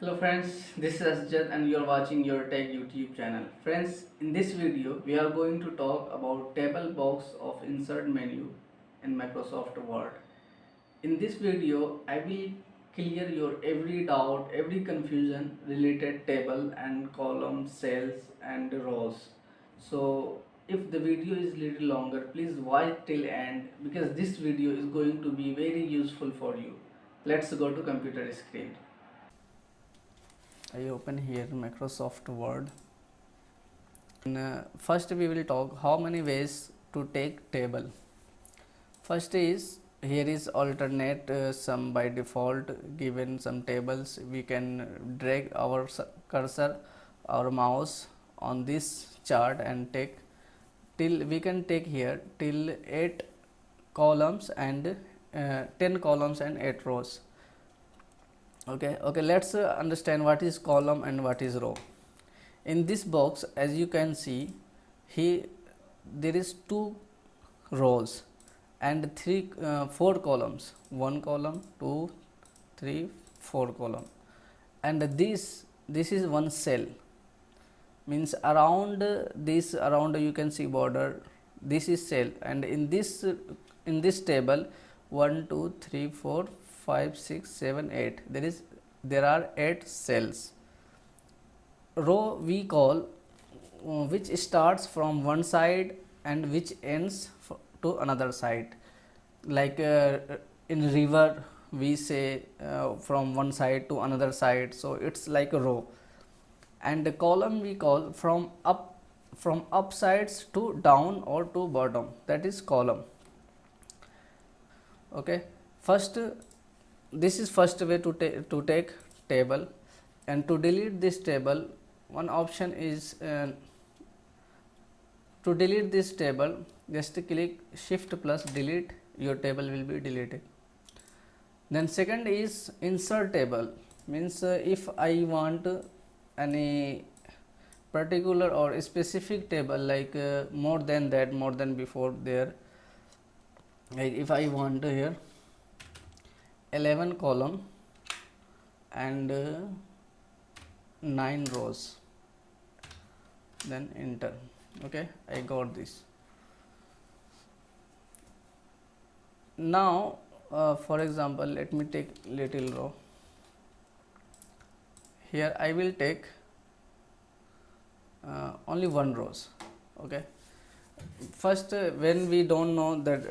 Hello friends, this is Asjad and you are watching your Tech YouTube channel. Friends, in this video we are going to talk about table box of insert menu in Microsoft Word. In this video, I will clear your every doubt, every confusion related table and column, cells and rows. So if the video is little longer, please watch till end because this video is going to be very useful for you. Let's go to computer screen. I open here Microsoft Word. First we will talk how many ways to take table. First is here is alternate sum. By default given some tables, we can drag our cursor or mouse on this chart and take till we can take here till 8 columns and 10 columns and 8 rows. Okay, let's understand what is column and what is row. In this box, as you can see, here there is 2 rows and 4 columns, 1 column, 2, 3, 4 column, and this is one cell, means around this, around you can see border, this is cell, and in this table 1 2 3 4 5 6 7 8 there are 8 cells. Row we call which starts from one side and which ends to another side, like in river we say from one side to another side, so it's like a row. And the column we call from up sides to down or to bottom, that is column. Okay, first this is first way to take table, and to delete this table, one option is to delete this table, just click shift plus delete, your table will be deleted. Then second is insert table, means if I want any particular or specific table, like more than that, more than before there, like if I want here 11 column and 9 rows, then enter. Okay, I got this. Now for example, let me take little row. Here I will take only 1 rows. Okay, first when we don't know that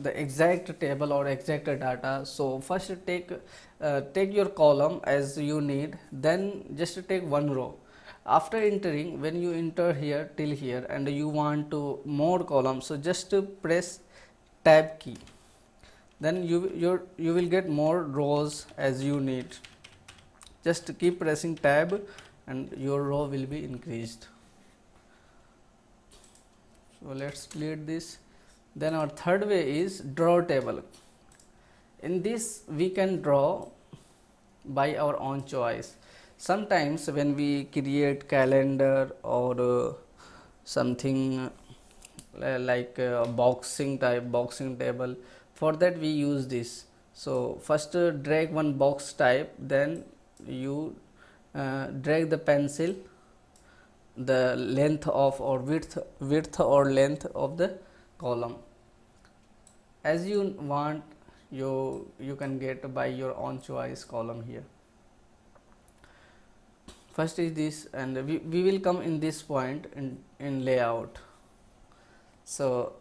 the exact table or exact data, so first take your column as you need, then just take 1 row. After entering, when you enter here till here and you want to more columns, so just press tab key, then you will get more rows as you need. Just keep pressing tab and your row will be increased. So let's delete this. Then our third way is draw table. In this we can draw by our own choice. Sometimes when we create calendar or something like boxing table, for that we use this. So first drag one box type, then you drag the pencil the length of or width or length of the column as you want. You can get by your own choice column here. First is this, and we will come in this point in layout. So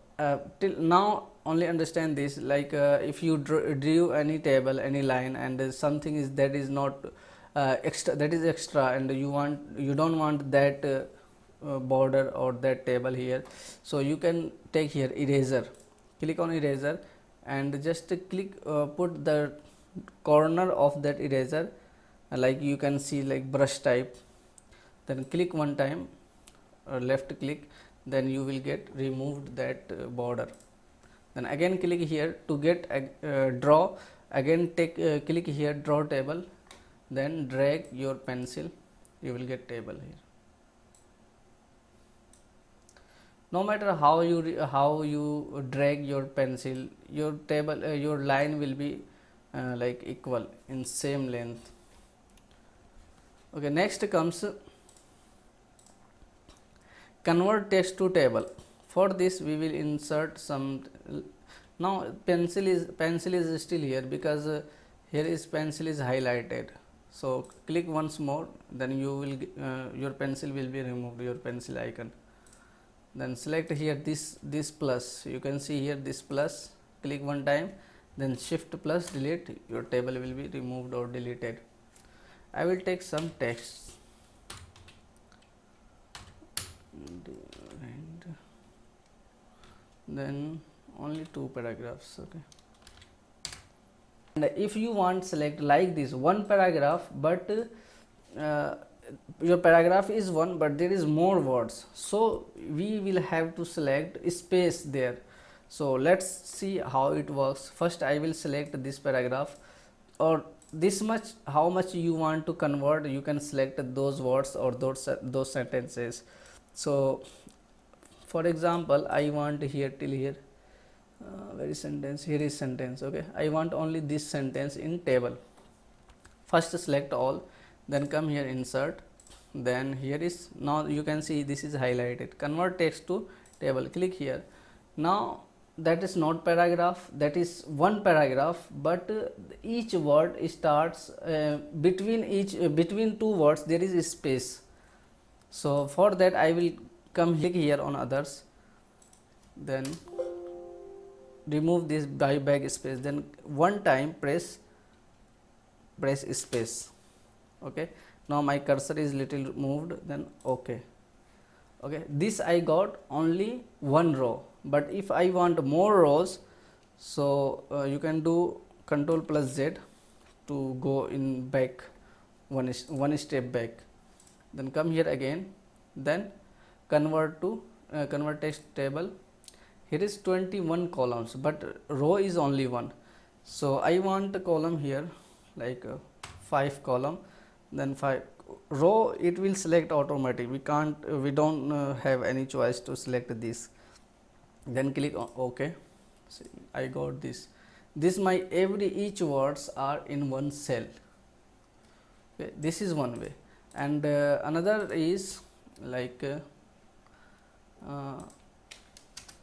till now only understand this, like if you drew any table, any line, and something is that is not extra, that is extra, and you don't want that border or that table here, so you can take here eraser, click on eraser and just click put the corner of that eraser, like you can see like brush type, then click one time left click, then you will get removed that border. Then again click here to get draw, again take click here draw table, then drag your pencil, you will get table here. No matter how you drag your pencil, your table your line will be like equal in same length. Okay, next comes convert text to table. For this we will insert some. Now pencil is still here because here is pencil is highlighted. So click once more, then you will your pencil will be removed, your pencil icon. Then select here this plus, you can see here this plus, click one time, then shift plus delete, your table will be removed or deleted. I will take some text and then only 2 paragraphs. Okay, and if you want select like this one paragraph, but your paragraph is one but there is more words, so we will have to select space there. So let's see how it works. First I will select this paragraph, or this much, how much you want to convert, you can select those words or those sentences. So for example, I want here till here, where is sentence, here is sentence. Okay, I want only this sentence in table. First select all, then come here insert, then here is, now you can see this is highlighted, convert text to table, click here. Now that is not paragraph, that is one paragraph, but each word starts between two words there is a space. So for that I will come click here on others, then remove this back space, then one time press space. Okay, now my cursor is little moved, then okay. Okay, this I got only one row, but if I want more rows, so you can do Ctrl plus Z to go in back, one step back, then come here again, then convert to convert text table. Here is 21 columns, but row is only one, so I want a column here like 5 column, then 5 row, it will select automatic, we don't have any choice to select this. Then click on OK. See, I got this my each words are in one cell. Okay, this is one way, and another is like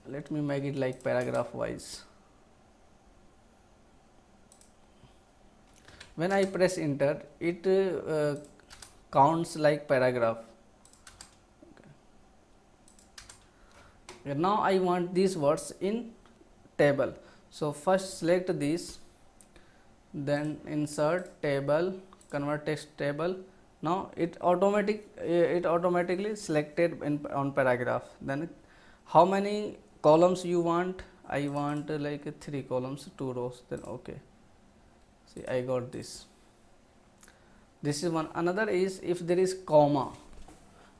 let me make it like paragraph wise. When I press enter, it counts like paragraph. Okay. Now I want these words in table, so first select this, then insert table, convert text table. Now it automatically selected on paragraph. Then how many columns you want? I want like 3 columns, 2 rows, then okay. See, I got this is one. Another is if there is comma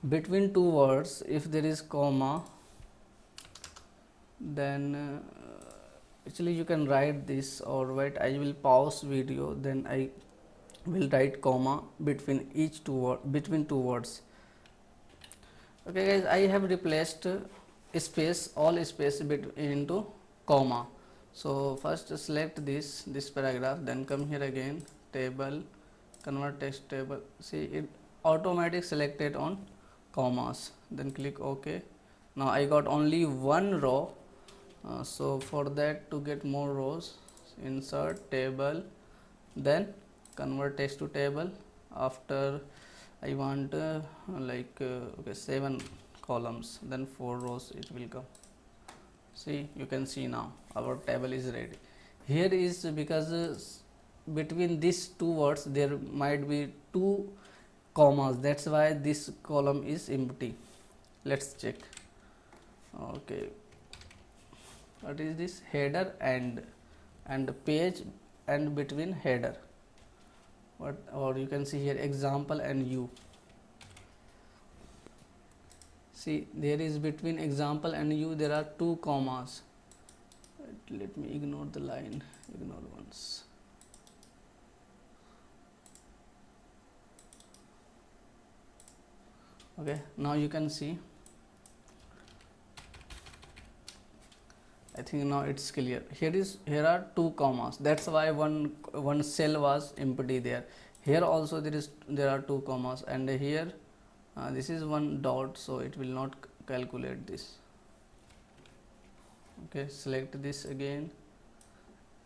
between two words, if there is comma, then actually you can write this, or wait, I will pause video, then I will write comma between between two words. Okay guys, I have replaced space, all space into comma. So first select this paragraph, then come here again, table, convert text table. See, it automatic selected on commas, then click OK. Now I got only one row, so for that, to get more rows, insert table, then convert text to table. After I want okay, 7 columns, then 4 rows it will come. See, you can see now our table is ready. Here is because between these two words there might be 2 commas, that's why this column is empty. Let's check. Okay, what is this? Header and page, and between header, what, or you can see here example and u. See, there is between example and u there are 2 commas. Let me ignore the line, ignore once. Okay, now you can see, I think now it's clear. Here are 2 commas, that's why one cell was empty there. Here also there are two commas, and here this is one dot, so it will not calculate this. Okay, select this again,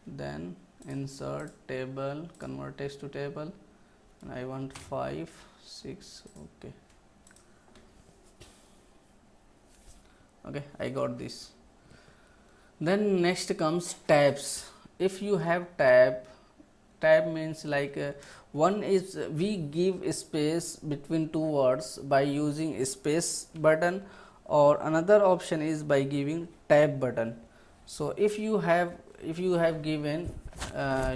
then insert table, convert text to table, and I want 5 6. Okay, I got this. Then next comes tabs. If you have tab means like one is we give space between two words by using a space button, or another option is by giving tab button. So if you have given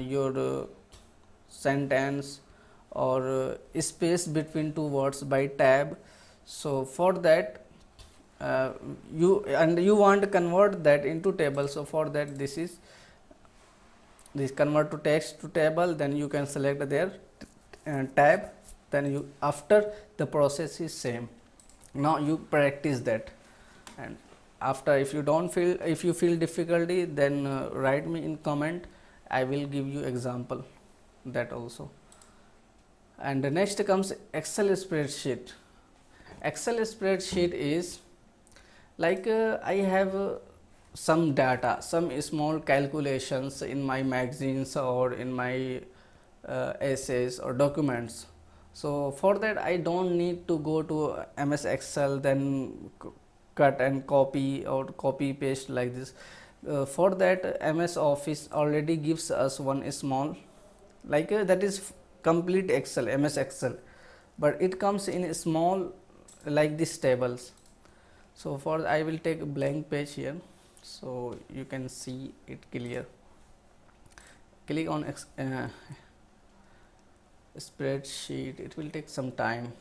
your sentence or space between two words by tab, so for that you want to convert that into table. So for that this convert to text to table, then you can select there tab, then you after the process is same. Now you practice that, and after if you feel difficulty, then write me in comment, I will give you example that also. And the next comes Excel spreadsheet. Excel spreadsheet is like I have some data, some small calculations in my magazines or in my essays or documents. So for that I don't need to go to MS Excel, then cut and copy or copy paste like this. For that MS Office already gives us one small, like that is complete Excel, MS Excel, but it comes in small like this tables. So for I will take a blank page here, so you can see it clear. Click on spreadsheet, it will take some time.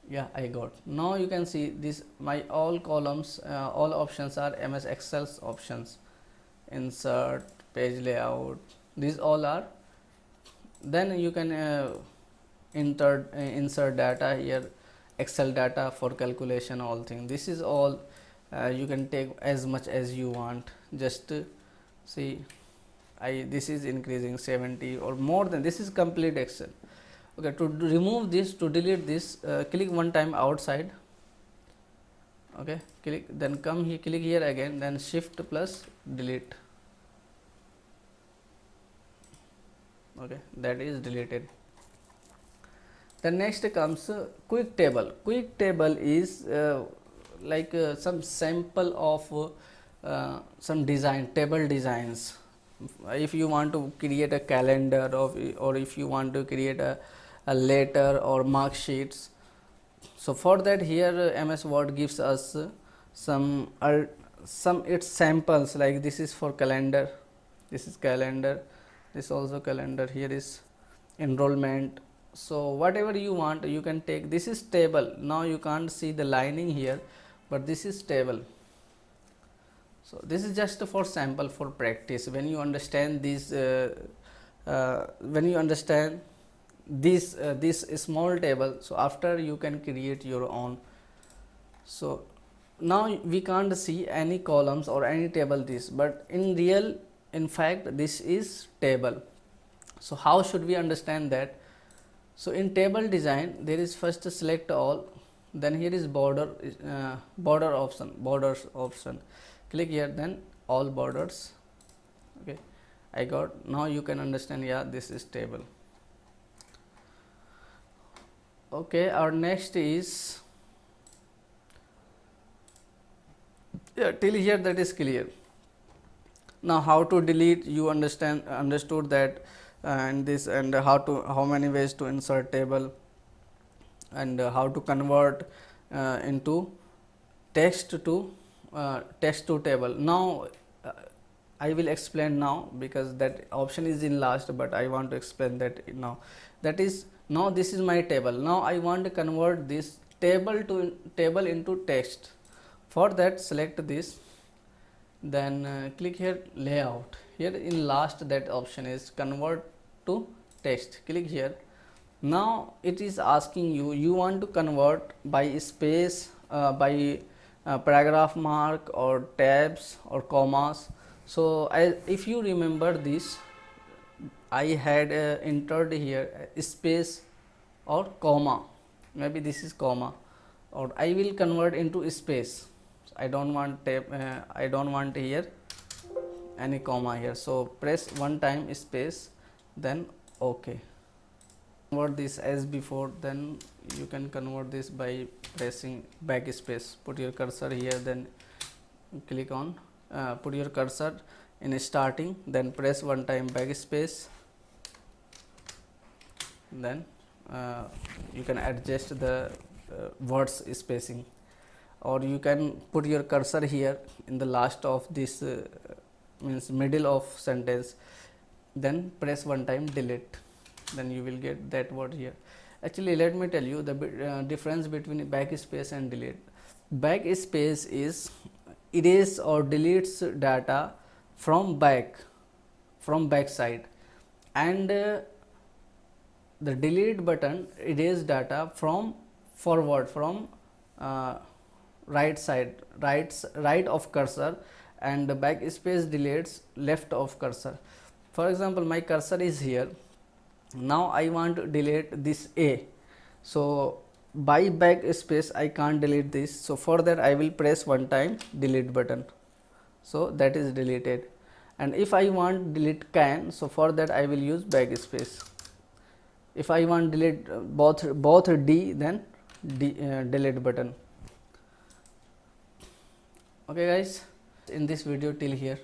Yeah, I got. Now you can see this, my all columns, all options are MS Excel's options. Insert, page layout, these all are. Then you can insert data here, Excel data for calculation, all things. This is all you can take as much as you want. Just see, this is increasing 70 or more than this is complete Excel. Okay, to remove this, to delete this, click one time outside. Okay, click, then come here, click here again, then shift plus delete. Okay, that is deleted. The next comes quick table. Quick table is like some sample of some table designs. If you want to create a calendar or if you want to create a letter or mark sheets, so for that here MS Word gives us some its samples, like this is for calendar, this is calendar, this also calendar, here is enrollment. So whatever you want you can take. This is table. Now you can't see the lining here, but this is table. So this is just for sample, for practice. When you understand this this small table, so after you can create your own. So now we can't see any columns or any table this, but in fact this is table. So how should we understand that? So in table design there is first select all, then here is borders option, click here, then all borders. Okay, I got. Now you can understand, yeah, this is table. Okay, our next is, yeah, till here that is clear. Now how to delete, you understood that, and this, and how many ways to insert table, and how to convert into text to table. Now I will explain now, because that option is in last, but I want to explain that now. That is, now this is my table. Now I want to convert this table into text. For that select this, then click here layout. Here in last that option is convert to text. Click here. Now it is asking you want to convert by space, by paragraph mark or tabs or commas. So if you remember this, I had entered here space or comma, maybe this is comma, or I will convert into space. I don't want I don't want here any comma here, so press one time space, then OK. Convert this as before, then you can convert this by pressing backspace. Put your cursor here, then click on put your cursor in starting, then press one time backspace, then you can adjust the words spacing, or you can put your cursor here in the last of this means middle of sentence, then press one time delete, then you will get that word here. Actually, let me tell you the difference between backspace and delete. Backspace is erase or deletes data from backside, and the delete button erase data from forward, from right side, right of cursor, and the backspace deletes left of cursor. For example, my cursor is here. Now I want to delete this A, so by backspace I can't delete this, so for that I will press one time delete button, so that is deleted. And if I want delete can, so for that I will use backspace. If I want delete both D, then delete button. Okay guys, in this video till here.